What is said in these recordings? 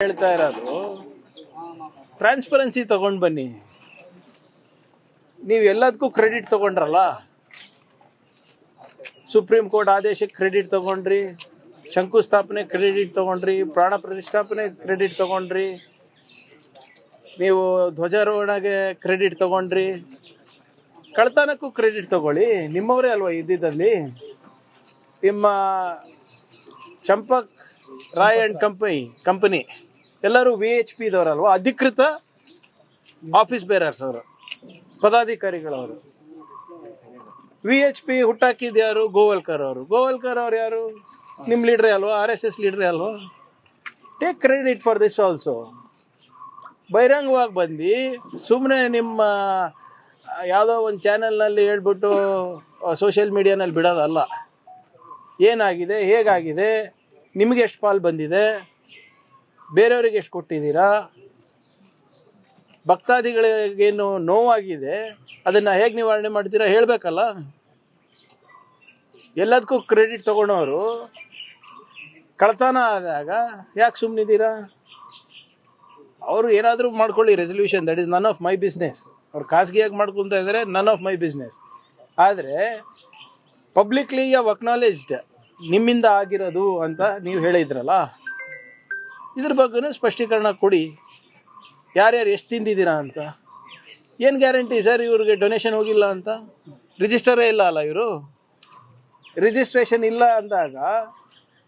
ಹೇಳ್ತಾ ಇರೋದು ಟ್ರಾನ್ಸ್ಪರೆನ್ಸಿ ತಗೊಂಡು ಬನ್ನಿ. ನೀವು ಎಲ್ಲದಕ್ಕೂ ಕ್ರೆಡಿಟ್ ತಗೊಂಡ್ರಲ್ಲ, ಸುಪ್ರೀಂ ಕೋರ್ಟ್ ಆದೇಶಕ್ಕೆ ಕ್ರೆಡಿಟ್ ತಗೊಂಡ್ರಿ, ಶಂಕುಸ್ಥಾಪನೆ ಕ್ರೆಡಿಟ್ ತಗೊಂಡ್ರಿ, ಪ್ರಾಣ ಪ್ರತಿಷ್ಠಾಪನೆ ಕ್ರೆಡಿಟ್ ತಗೊಂಡ್ರಿ, ನೀವು ಧ್ವಜಾರೋಹಣೆಗೆ ಕ್ರೆಡಿಟ್ ತಗೊಂಡ್ರಿ, ಕಳ್ತನಕ್ಕೂ ಕ್ರೆಡಿಟ್ ತಗೊಳ್ಳಿ. ನಿಮ್ಮವರೇ ಅಲ್ವಾ ಇದ್ದಿದ್ದಲ್ಲಿ. ನಿಮ್ಮ ಚಂಪಕ್ ರಾಯ್ ಅಂಡ್ ಕಂಪನಿ ಎಲ್ಲರೂ VHP ದವರಲ್ವಾ, ಅಧಿಕೃತ ಆಫೀಸ್ ಬೇರರ್ಸ್ ಅವರು, ಪದಾಧಿಕಾರಿಗಳವರು. VHP ಹುಟ್ಟಾಕಿದ್ ಯಾರು? ಗೋವಲ್ಕರ್ ಅವರು. ಗೋವಲ್ಕರ್ ಅವ್ರು ಯಾರು? ನಿಮ್ಮ ಲೀಡ್ರೇ ಅಲ್ವಾ, RSS ಲೀಡ್ರೇ ಅಲ್ವಾ. Take credit for this also. ಬಹಿರಂಗವಾಗಿ ಬಂದು ಸುಮ್ಮನೆ ನಿಮ್ಮ ಯಾವುದೋ ಒಂದು ಚಾನೆಲ್ನಲ್ಲಿ ಹೇಳ್ಬಿಟ್ಟು ಸೋಷಿಯಲ್ ಮೀಡಿಯಾನಲ್ಲಿ ಬಿಡೋದಲ್ಲ. ಏನಾಗಿದೆ, ಹೇಗಾಗಿದೆ, ನಿಮಗೆ ಎಷ್ಟು ಪಾಲು ಬಂದಿದೆ, ಬೇರೆಯವ್ರಿಗೆ ಎಷ್ಟು ಕೊಟ್ಟಿದ್ದೀರಾ, ಭಕ್ತಾದಿಗಳಿಗೇನು ನೋವಾಗಿದೆ ಅದನ್ನು ಹೇಗೆ ನಿವಾರಣೆ ಮಾಡ್ತೀರಾ ಹೇಳಬೇಕಲ್ಲ. ಎಲ್ಲದಕ್ಕೂ ಕ್ರೆಡಿಟ್ ತಗೊಂಡವರು ಕಳ್ತನ ಆದಾಗ ಯಾಕೆ ಸುಮ್ಮನಿದ್ದೀರಾ? ಅವರು ಏನಾದರೂ ಮಾಡ್ಕೊಳ್ಳಿ resolution, that is none of my business. ಅವ್ರು ಖಾಸಗಿಯಾಗಿ ಮಾಡ್ಕೊತಾ ಇದ್ದಾರೆ, ನನ್ ಆಫ್ ಮೈ ಬಿಸ್ನೆಸ್. ಆದರೆ ಪಬ್ಲಿಕ್ಲಿ ಯು ಅಕ್ನಾಲೇಜ್ಡ್ ನಿಮ್ಮಿಂದ ಆಗಿರೋದು ಅಂತ ನೀವು ಹೇಳಿದ್ರಲ್ಲ, ಇದ್ರ ಬಗ್ಗೆನೂ ಸ್ಪಷ್ಟೀಕರಣ ಕೊಡಿ. ಯಾರ್ಯಾರು ಎಷ್ಟು ತಿಂದಿದ್ದೀರಾ ಅಂತ. ಏನು ಗ್ಯಾರಂಟಿ ಸರ್ ಇವ್ರಿಗೆ ಡೊನೇಷನ್ ಹೋಗಿಲ್ಲ ಅಂತ? ರಿಜಿಸ್ಟರೇ ಇಲ್ಲ ಅಲ್ಲ ಇವರು. ರಿಜಿಸ್ಟ್ರೇಷನ್ ಇಲ್ಲ ಅಂದಾಗ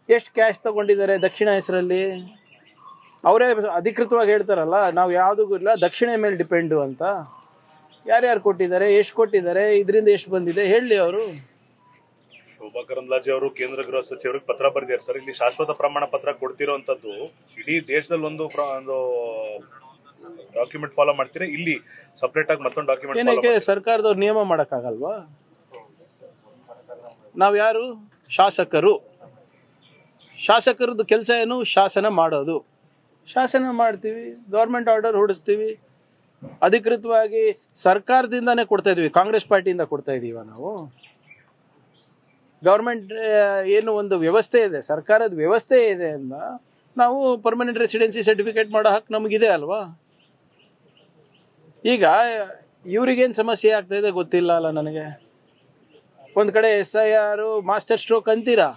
ಎಷ್ಟು ಕ್ಯಾಶ್ ತಗೊಂಡಿದ್ದಾರೆ ದಕ್ಷಿಣ ಹೆಸರಲ್ಲಿ? ಅವರೇ ಅಧಿಕೃತವಾಗಿ ಹೇಳ್ತಾರಲ್ಲ, ನಾವು ಯಾವುದಕ್ಕೂ ಇಲ್ಲ, ದಕ್ಷಿಣ ಮೇಲೆ ಡಿಪೆಂಡು ಅಂತ. ಯಾರ್ಯಾರು ಕೊಟ್ಟಿದ್ದಾರೆ, ಎಷ್ಟು ಕೊಟ್ಟಿದ್ದಾರೆ, ಇದರಿಂದ ಎಷ್ಟು ಬಂದಿದೆ ಹೇಳಿ ಅವರು. ಶೋಭಾ ಕರಂದ್ಲಾಜೆ ಅವರು ಕೇಂದ್ರ ಗೃಹ ಸಚಿವರಿಗೆ ಪತ್ರ ಬರೆದಿದ್ದಾರೆ ಸರ್. ಇಲ್ಲಿ ಶಾಶ್ವತ ಪ್ರಮಾಣ ಪತ್ರ ಕೊಡ್ತಿರೋಂಥದ್ದು ಇಡೀ ದೇಶದಲ್ಲಿ ಒಂದು ಡಾಕ್ಯುಮೆಂಟ್ ಫಾಲೋ ಮಾಡ್ತೀರಾ, ಇಲ್ಲಿ ಸಪರೇಟ್ ಆಗಿ ಮತ್ತೊಂದು ಡಾಕ್ಯುಮೆಂಟ್ ಏನಕ್ಕೆ ಸರ್ಕಾರದವ್ರು ನಿಯಮ ಮಾಡೋಕ್ಕಾಗಲ್ವಾ? ನಾವು ಯಾರು? ಶಾಸಕರು. ಶಾಸಕರದ್ದು ಕೆಲಸ ಏನು? ಶಾಸನ ಮಾಡೋದು. ಶಾಸನ ಮಾಡ್ತೀವಿ, ಗೌರ್ಮೆಂಟ್ ಆರ್ಡರ್ ಹೊಡಿಸ್ತೀವಿ. ಅಧಿಕೃತವಾಗಿ ಸರ್ಕಾರದಿಂದಾನೇ ಕೊಡ್ತಾ ಇದೀವಿ, ಕಾಂಗ್ರೆಸ್ ಪಾರ್ಟಿಯಿಂದ ಕೊಡ್ತಾ ಇದೀವ ನಾವು. ಗೌರ್ಮೆಂಟ್ ಏನು ಒಂದು ವ್ಯವಸ್ಥೆ ಇದೆ, ಸರ್ಕಾರದ ವ್ಯವಸ್ಥೆ ಇದೆ ಅಂತ ನಾವು ಪರ್ಮನೆಂಟ್ ರೆಸಿಡೆನ್ಸಿ ಸರ್ಟಿಫಿಕೇಟ್ ಮಾಡೋ ಹಕ್ಕು ನಮಗಿದೆ ಅಲ್ವಾ. ಈಗ ಇವ್ರಿಗೇನು ಸಮಸ್ಯೆ ಆಗ್ತಾ ಇದೆ ಗೊತ್ತಿಲ್ಲ ಅಲ್ಲ ನನಗೆ. ಒಂದು ಕಡೆ SIR ಮಾಸ್ಟರ್ ಸ್ಟ್ರೋಕ್ ಅಂತೀರಾ,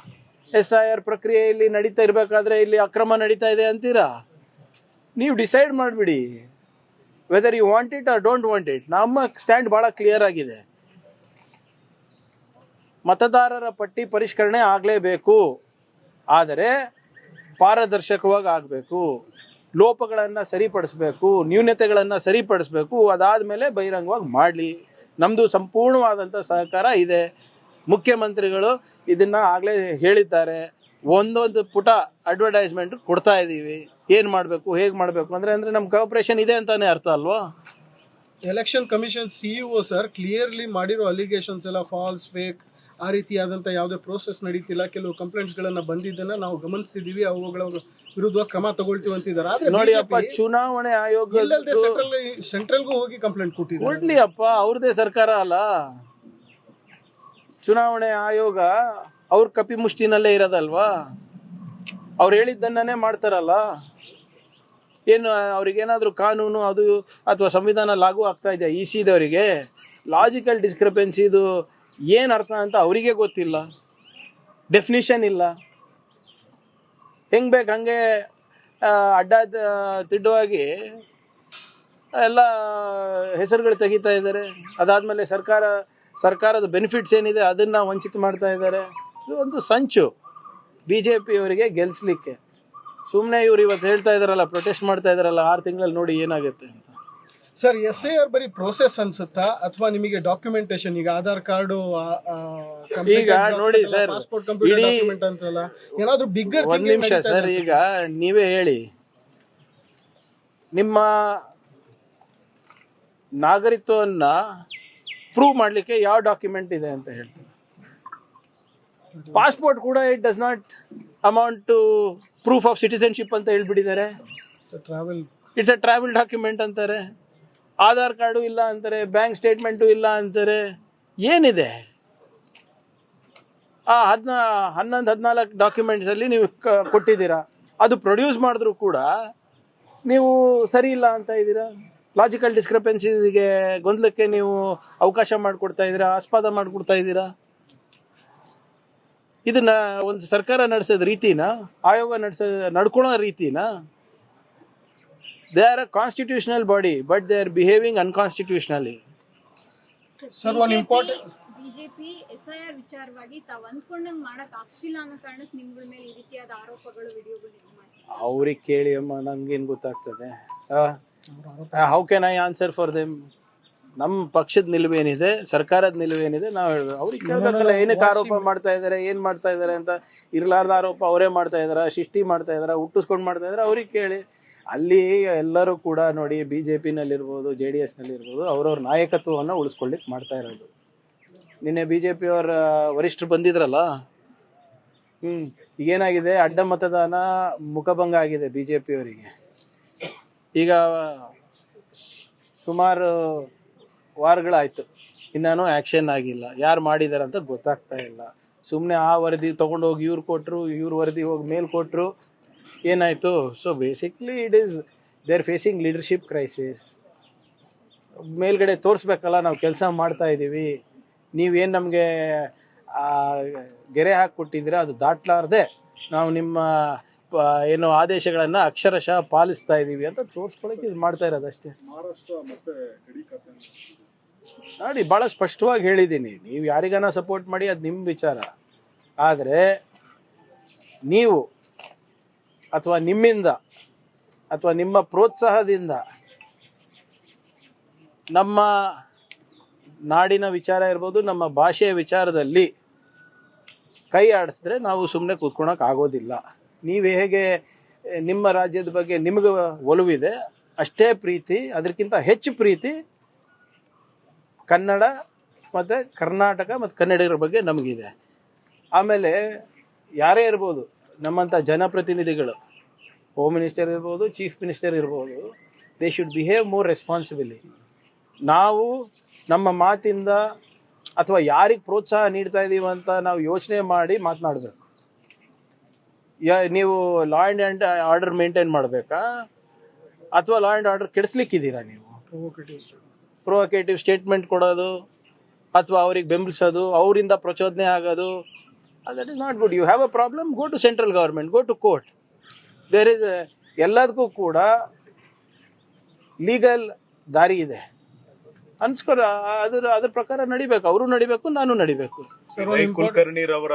SIR ಪ್ರಕ್ರಿಯೆಯಲ್ಲಿ ನಡೀತಾ ಇರಬೇಕಾದ್ರೆ ಇಲ್ಲಿ ಅಕ್ರಮ ನಡೀತಾ ಇದೆ ಅಂತೀರಾ. ನೀವು ಡಿಸೈಡ್ ಮಾಡಿಬಿಡಿ whether you want it or don't want it. ನಮ್ಮ ಸ್ಟ್ಯಾಂಡ್ ಭಾಳ ಕ್ಲಿಯರ್ ಆಗಿದೆ. ಮತದಾರರ ಪಟ್ಟಿ ಪರಿಷ್ಕರಣೆ ಆಗಲೇಬೇಕು, ಆದರೆ ಪಾರದರ್ಶಕವಾಗಿ ಆಗಬೇಕು. ಲೋಪಗಳನ್ನು ಸರಿಪಡಿಸ್ಬೇಕು, ನ್ಯೂನತೆಗಳನ್ನು ಸರಿಪಡಿಸ್ಬೇಕು. ಅದಾದಮೇಲೆ ಬಹಿರಂಗವಾಗಿ ಮಾಡಲಿ. ನಮ್ಮದು ಸಂಪೂರ್ಣವಾದಂಥ ಸಹಕಾರ ಇದೆ. ಮುಖ್ಯಮಂತ್ರಿಗಳು ಇದನ್ನು ಆಗಲೇ ಹೇಳಿದ್ದಾರೆ. ಒಂದೊಂದು ಪುಟ ಅಡ್ವರ್ಟೈಸ್ಮೆಂಟ್ ಕೊಡ್ತಾ ಇದ್ದೀವಿ, ಏನು ಮಾಡಬೇಕು, ಹೇಗೆ ಮಾಡಬೇಕು ಅಂದರೆ ನಮ್ಮ ಕೋಆಪರೇಷನ್ ಇದೆ ಅಂತಾನೆ ಅರ್ಥ ಅಲ್ವಾ. Election commission CEO sir clearly ಮಾಡಿರೋ ಅಲಿಗೇಷನ್ಸ್ ಎಲ್ಲ ಫಾಲ್ಸ್, ಫೇಕ್, ಆ ರೀತಿಯಾದಂಥ ಯಾವುದೇ ಪ್ರೋಸೆಸ್ ನಡೀತಿಲ್ಲ. ಕೆಲವು ಕಂಪ್ಲೇಂಟ್ಸ್ಗಳನ್ನು ಬಂದಿದ್ದನ್ನು ನಾವು ಗಮನಿಸ್ತಿದ್ದೀವಿ, ಅವುಗಳ ವಿರುದ್ಧ ಕ್ರಮ ತಗೊಳ್ತೀವಿ ಅಂತಿದ್ದಾರೆ. ಆದರೆ ನೋಡಿ ಅಪ್ಪ, ಚುನಾವಣೆ ಆಯೋಗ ಸೆಂಟ್ರಲ್ಗೂ ಹೋಗಿ ಕಂಪ್ಲೇಂಟ್ ಕೊಟ್ಟಿದ್ದಾರೆ. ಕೊಡ್ಲಿ ಅಪ್ಪ, ಅವ್ರದೇ ಸರ್ಕಾರ ಅಲ್ಲ. ಚುನಾವಣೆ ಆಯೋಗ ಅವ್ರ ಕಪಿಮುಷ್ಟಿನಲ್ಲೇ ಇರೋದಲ್ವಾ. ಅವ್ರು ಹೇಳಿದ್ದನ್ನೇ ಮಾಡ್ತಾರಲ್ಲ. ಏನು ಅವ್ರಿಗೇನಾದರೂ ಕಾನೂನು ಅದು ಅಥವಾ ಸಂವಿಧಾನ ಲಾಗೂ ಆಗ್ತಾ ಇದೆಯಾ? ECದವರಿಗೆ ಲಾಜಿಕಲ್ ಡಿಸ್ಕ್ರಿಪೆನ್ಸಿದು ಏನು ಅರ್ಥ ಅಂತ ಅವರಿಗೆ ಗೊತ್ತಿಲ್ಲ, ಡೆಫಿನಿಷನ್ ಇಲ್ಲ. ಹೆಂಗೆ ಬೇಕು ಹಂಗೆ ಅಡ್ಡ ತಿಡ್ಡವಾಗಿ ಎಲ್ಲ ಹೆಸರುಗಳು ತೆಗಿತಾ ಇದ್ದಾರೆ. ಅದಾದಮೇಲೆ ಸರ್ಕಾರದ ಬೆನಿಫಿಟ್ಸ್ ಏನಿದೆ ಅದನ್ನು ವಂಚಿತ ಮಾಡ್ತಾ ಇದ್ದಾರೆ. ಇದು ಒಂದು ಸಂಚು BJP ಅವರಿಗೆ ಗೆಲ್ಲಿಸ್ಲಿಕ್ಕೆ. ಸುಮ್ಮನೆ ಇವ್ರು ಇವತ್ತು ಹೇಳ್ತಾ ಇದ್ದಾರಲ್ಲ, ಪ್ರೊಟೆಸ್ಟ್ ಮಾಡ್ತಾ ಇದ್ದಾರಲ್ಲ, 6 ತಿಂಗಳಲ್ಲಿ ನೋಡಿ ಏನಾಗುತ್ತೆ ಅಂತ. ಸರ್ SIR ಬರೀ ಪ್ರೋಸೆಸ್ ಅನ್ಸುತ್ತಾ ಅಥವಾ ನಿಮಗೆ ಡಾಕ್ಯುಮೆಂಟೇಶನ್? ಈಗ ಆಧಾರ್ ಕಾರ್ಡು ಈಗ ನೋಡಿ ಸರ್, ಪಾಸ್ಪೋರ್ಟ್ ಕಂಪ್ಯೂಟರ್ ಡಾಕ್ಯುಮೆಂಟ್ ಅಂತಲ್ಲ, ಏನಾದರೂ ಬಿಗ್ಗರ್? ಒಂದು ನಿಮಿಷ ಸರ್, ಈಗ ನೀವೇ ಹೇಳಿ, ನಿಮ್ಮ ನಾಗರಿಕತ್ವವನ್ನ ಪ್ರೂವ್ ಮಾಡಲಿಕ್ಕೆ ಯಾವ ಡಾಕ್ಯುಮೆಂಟ್ ಇದೆ ಅಂತ ಹೇಳ್ತೀನಿ. ಪಾಸ್ಪೋರ್ಟ್ ಕೂಡ it does not amount to proof of citizenship ಅಂತ ಹೇಳ್ಬಿಟ್ಟಿದ್ದಾರೆ. ಇಟ್ಸ್ ಅ ಟ್ರಾವೆಲ್ ಡಾಕ್ಯುಮೆಂಟ್ ಅಂತಾರೆ. ಆಧಾರ್ ಕಾರ್ಡು ಇಲ್ಲ ಅಂತಾರೆ, ಬ್ಯಾಂಕ್ ಸ್ಟೇಟ್ಮೆಂಟು ಇಲ್ಲ ಅಂತಾರೆ. ಏನಿದೆ? ಆ 11-14 ಡಾಕ್ಯುಮೆಂಟ್ಸಲ್ಲಿ ನೀವು ಕೊಟ್ಟಿದ್ದೀರಾ. ಅದು ಪ್ರೊಡ್ಯೂಸ್ ಮಾಡಿದ್ರು ಕೂಡ ನೀವು ಸರಿ ಇಲ್ಲ ಅಂತ ಇದ್ದೀರಾ. ಲಾಜಿಕಲ್ ಡಿಸ್ಕ್ರಿಪೆನ್ಸಿಗೆ, ಗೊಂದಲಕ್ಕೆ ನೀವು ಅವಕಾಶ ಮಾಡಿಕೊಡ್ತಾ ಇದ್ದೀರಾ, ಆಸ್ಪದ ಮಾಡಿಕೊಡ್ತಾ ಇದ್ದೀರಾ. ಇದನ್ನ ಒಂದು ಸರ್ಕಾರ ನಡೆಸೋದ ರೀತಿನ, ಆಯೋಗ ನಡ್ಕೊಳ್ಳೋ ರೀತಿನ. They are a constitutional body but they are behaving unconstitutionally. Sir ಒಂದು ಇಂಪಾರ್ಟೆಂಟ್ ಬಿಜೆಪಿ ಎಸ್ಐಆರ್ ವಿಚಾರವಾಗಿ ತಾವು ಅಂದ್ಕೊಂಡಂಗ್ ಮಾಡಕ್ ಆಗ್ತಿಲ್ಲ ಅನ್ನೋ ಕಾರಣಕ್ಕೆ ನಿಮ್ಗಳ ಮೇಲೆ ಈ ರೀತಿಯಾದ ಆರೋಪಗಳು, ವಿಡಿಯೋಗಳು ಮಾಡ್ತಾರೆ. ಅವ್ರಿಗೆ ಕೇಳಿ ಅಮ್ಮ, ನಂಗೇನು ಗೊತ್ತಾಗ್ತದೆ. How can I answer for them? ನಮ್ಮ ಪಕ್ಷದ ನಿಲುವೇನಿದೆ, ಸರ್ಕಾರದ ನಿಲುವೇನಿದೆ, ನಾವು ಹೇಳ್ಬೇಕು. ಅವ್ರಿಗೆ ಕೇಳಬೇಕಲ್ಲ, ಏನಕ್ಕೆ ಆರೋಪ ಮಾಡ್ತಾ ಇದ್ದಾರೆ, ಏನು ಮಾಡ್ತಾ ಇದ್ದಾರೆ ಅಂತ. ಇರ್ಲಾರ್ದ ಆರೋಪ ಅವರೇ ಮಾಡ್ತಾ ಇದಾರ, ಸೃಷ್ಟಿ ಮಾಡ್ತಾ ಇದಾರ, ಹುಟ್ಟಿಸ್ಕೊಂಡು ಮಾಡ್ತಾ ಇದಾರೆ, ಅವ್ರಿಗೆ ಕೇಳಿ. ಅಲ್ಲಿ ಎಲ್ಲರೂ ಕೂಡ ನೋಡಿ, BJP-ನಲ್ಲಿರ್ಬೋದು, JDS-ನಲ್ಲಿರ್ಬೋದು, ಅವ್ರವ್ರ ನಾಯಕತ್ವವನ್ನು ಉಳಿಸ್ಕೊಳ್ಳಿಕ್ಕೆ ಮಾಡ್ತಾ ಇರೋದು. ನಿನ್ನೆ BJP ಅವರ ವರಿಷ್ಠರು ಬಂದಿದ್ರಲ್ಲ, ಈಗೇನಾಗಿದೆ, ಅಡ್ಡ ಮತದಾನ ಮುಖಭಂಗ ಆಗಿದೆ BJP ಅವರಿಗೆ. ಈಗ ಸುಮಾರು ವಾರಗಳಾಯ್ತು, ಇನ್ನೂ ಆ್ಯಕ್ಷನ್ ಆಗಿಲ್ಲ. ಯಾರು ಮಾಡಿದಾರೆ ಅಂತ ಗೊತ್ತಾಗ್ತಾ ಇಲ್ಲ. ಸುಮ್ಮನೆ ಆ ವರದಿ ತೊಗೊಂಡೋಗಿ ಇವ್ರು ಕೊಟ್ಟರು, ಇವ್ರ ವರದಿ ಹೋಗಿ ಮೇಲ್ ಕೊಟ್ಟರು, ಏನಾಯಿತು. So basically it is they are facing leadership crisis. ಮೇಲ್ಗಡೆ ತೋರಿಸ್ಬೇಕಲ್ಲ, ನಾವು ಕೆಲಸ ಮಾಡ್ತಾ ಇದ್ದೀವಿ, ನೀವೇನು ನಮಗೆ ಗೆರೆ ಹಾಕಿಕೊಟ್ಟಿದ್ದೀರಾ ಅದು ದಾಟ್ಲಾರ್ದೆ ನಾವು ನಿಮ್ಮ ಏನು ಆದೇಶಗಳನ್ನು ಅಕ್ಷರಶಃ ಪಾಲಿಸ್ತಾ ಇದ್ದೀವಿ ಅಂತ ತೋರಿಸ್ಕೊಳ್ಳೋಕೆ ಇದು ಮಾಡ್ತಾ ಇರೋದಷ್ಟೇ. ನೋಡಿ, ಭಾಳ ಸ್ಪಷ್ಟವಾಗಿ ಹೇಳಿದ್ದೀನಿ, ನೀವು ಯಾರಿಗಾನ ಸಪೋರ್ಟ್ ಮಾಡಿ, ಅದು ನಿಮ್ಮ ವಿಚಾರ. ಆದರೆ ನೀವು ಅಥವಾ ನಿಮ್ಮಿಂದ ಅಥವಾ ನಿಮ್ಮ ಪ್ರೋತ್ಸಾಹದಿಂದ ನಮ್ಮ ನಾಡಿನ ವಿಚಾರ ಇರ್ಬೋದು, ನಮ್ಮ ಭಾಷೆಯ ವಿಚಾರದಲ್ಲಿ ಕೈ ಆಡಿಸಿದ್ರೆ ನಾವು ಸುಮ್ಮನೆ ಕೂತ್ಕೊಳಕ್ಕೆ ಆಗೋದಿಲ್ಲ. ನೀವು ಹೇಗೆ ನಿಮ್ಮ ರಾಜ್ಯದ ಬಗ್ಗೆ ನಿಮಗೆ ಒಲವಿದೆ, ಅಷ್ಟೇ ಪ್ರೀತಿ, ಅದಕ್ಕಿಂತ ಹೆಚ್ಚು ಪ್ರೀತಿ ಕನ್ನಡ ಮತ್ತು ಕರ್ನಾಟಕ ಮತ್ತು ಕನ್ನಡಿಗರ ಬಗ್ಗೆ ನಮಗಿದೆ. ಆಮೇಲೆ ಯಾರೇ ಇರ್ಬೋದು, ನಮ್ಮಂಥ ಜನಪ್ರತಿನಿಧಿಗಳು, ಹೋಮ್ ಮಿನಿಸ್ಟರ್ ಇರ್ಬೋದು, ಚೀಫ್ ಮಿನಿಸ್ಟರ್ ಇರ್ಬೋದು, ದೇ ಶುಡ್ ಬಿಹೇವ್ ಮೋರ್ ರೆಸ್ಪಾನ್ಸಿಬಲಿ. ನಾವು ನಮ್ಮ ಮಾತಿಂದ ಅಥವಾ ಯಾರಿಗೆ ಪ್ರೋತ್ಸಾಹ ನೀಡ್ತಾ ಇದ್ದೀವಿ ಅಂತ ನಾವು ಯೋಚನೆ ಮಾಡಿ ಮಾತನಾಡಬೇಕು. ನೀವು ಲಾ ಆ್ಯಂಡ್ ಆರ್ಡರ್ ಮೇಂಟೈನ್ ಮಾಡಬೇಕಾ ಅಥವಾ ಲಾ ಆ್ಯಂಡ್ ಆರ್ಡರ್ ಕೆಡಿಸ್ಲಿಕ್ಕಿದ್ದೀರಾ? ನೀವು ಪ್ರೊವೊಕೇಟಿವ್ ಸ್ಟೇಟ್ಮೆಂಟ್ ಕೊಡೋದು ಅಥವಾ ಅವ್ರಿಗೆ ಬೆಂಬಲಿಸೋದು, ಅವರಿಂದ ಪ್ರಚೋದನೆ ಆಗೋದು, that is not good. You have a problem, go to central government, go to court. There is ಎಲ್ಲದಕ್ಕೂ ಕೂಡ ಲೀಗಲ್ ದಾರಿ ಇದೆ ಅನ್ಸ್ಕೊರ. ಅದ್ರ ಪ್ರಕಾರ ನಡಿಬೇಕು, ಅವರು ನಡಿಬೇಕು, ನಾನು ನಡಿಬೇಕು. ಕುಲಕರ್ಣಿರವರ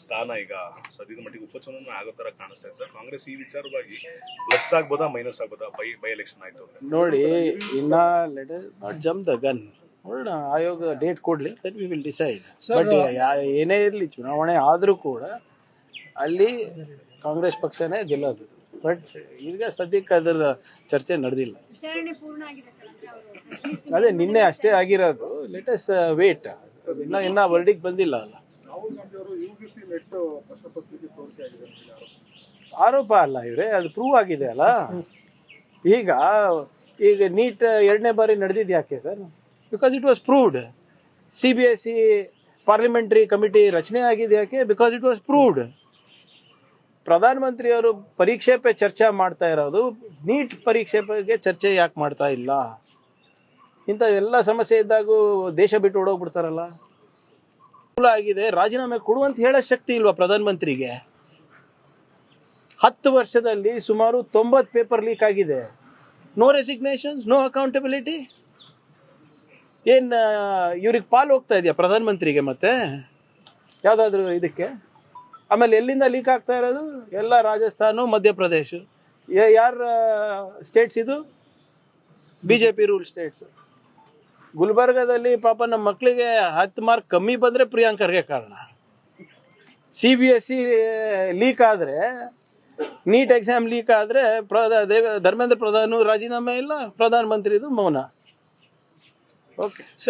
ಸ್ಥಾನ ಈಗ ಸದ್ಯದ ಮಟ್ಟಿಗೆ ಉಪಚುನಾವಣೆ ಆಗೋ ತರ ಕಾಣಿಸ್ತಾ ಇದೆ ಸರ್. ಕಾಂಗ್ರೆಸ್ ಈ ವಿಚಾರವಾಗಿ ಪ್ಲಸ್ ಆಗ್ಬೋದಾ ಮೈನಸ್ ಆಗ್ಬೋದಾ? ಬೈ ಎಲೆಕ್ಷನ್ ಆಯ್ತು ನೋಡಿ, ಇನ್ನ let us not jump the gun. ನೋಡೋಣ, ಆಯೋಗ ಡೇಟ್ ಕೊಡ್ಲಿ, then we will decide. But ಏನೇ ಇರಲಿ, ಚುನಾವಣೆ ಆದರೂ ಕೂಡ ಅಲ್ಲಿ ಕಾಂಗ್ರೆಸ್ ಪಕ್ಷನೇ ಗೆಲ್ಲೋದು. ಬಟ್ ಈಗ ಸದ್ಯಕ್ಕೆ ಅದರ ಚರ್ಚೆ ನಡೆದಿಲ್ಲ. ವಿಚಾರಣೆ ಪೂರ್ಣ ಆಗಿದೆ ಸರ್, ಅಂದ್ರೆ ಅವರು ಅದೇ ನಿನ್ನೆ ಅಷ್ಟೇ ಆಗಿರೋದು. Let us wait. ಇನ್ನ ವರ್ಡಿಗೆ ಬಂದಿಲ್ಲ ಅಲ್ಲ. ಆರೋಪ ಅಲ್ಲ ಇವ್ರೆ, ಅದು ಪ್ರೂವ್ ಆಗಿದೆ ಅಲ್ಲ. ಈಗ ನೀಟ್ 2ನೇ ಬಾರಿ ನಡೆದಿದ್ದು ಯಾಕೆ sir? Because it was proved. CBSE parliamentary committee ರಚನೆ ಆಗಿದೆ ಯಾಕೆ? Because it was proved. ಪ್ರಧಾನಮಂತ್ರಿಯವರು ಪರೀಕ್ಷೆ ಪೇ ಚರ್ಚೆ ಮಾಡ್ತಾ ಇರೋದು, ನೀಟ್ ಪರೀಕ್ಷೆ ಬಗ್ಗೆ ಚರ್ಚೆ ಯಾಕೆ ಮಾಡ್ತಾ ಇಲ್ಲ? ಇಂಥ ಎಲ್ಲ ಸಮಸ್ಯೆ ಇದ್ದಾಗೂ ದೇಶ ಬಿಟ್ಟು ಓಡೋಗ್ಬಿಡ್ತಾರಲ್ಲ. ಆಗಿದೆ, ರಾಜೀನಾಮೆ ಕೊಡುವಂತ ಹೇಳೋ ಶಕ್ತಿ ಇಲ್ವಾ ಪ್ರಧಾನಮಂತ್ರಿಗೆ? 10 ವರ್ಷದಲ್ಲಿ ಸುಮಾರು 90 ಪೇಪರ್ ಲೀಕ್ ಆಗಿದೆ. No resignations, no accountability. ಏನು ಇವ್ರಿಗೆ ಪಾಲು ಹೋಗ್ತಾ ಇದೆಯಾ ಪ್ರಧಾನಮಂತ್ರಿಗೆ ಮತ್ತೆ ಯಾವುದಾದ್ರೂ ಇದಕ್ಕೆ? ಆಮೇಲೆ ಎಲ್ಲಿಂದ ಲೀಕ್ ಆಗ್ತಾ ಇರೋದು? ಎಲ್ಲ ರಾಜಸ್ಥಾನ, ಮಧ್ಯಪ್ರದೇಶ. ಯಾರ ಸ್ಟೇಟ್ಸ್ ಇದು? BJP rule States. ಗುಲ್ಬರ್ಗದಲ್ಲಿ ಪಾಪ ನಮ್ಮ ಮಕ್ಕಳಿಗೆ 10 ಮಾರ್ಕ್ ಕಮ್ಮಿ ಬಂದರೆ ಪ್ರಿಯಾಂಕ್ ಖರ್ಗೆ ಕಾರಣ. CBSE ಲೀಕ್ ಆದರೆ, ನೀಟ್ ಎಕ್ಸಾಮ್ ಲೀಕ್ ಆದರೆ ಧರ್ಮೇಂದ್ರ ಪ್ರಧಾನ್ ರಾಜೀನಾಮೆ ಇಲ್ಲ, ಪ್ರಧಾನಮಂತ್ರಿದು ಮೌನ. ಓಕೆ.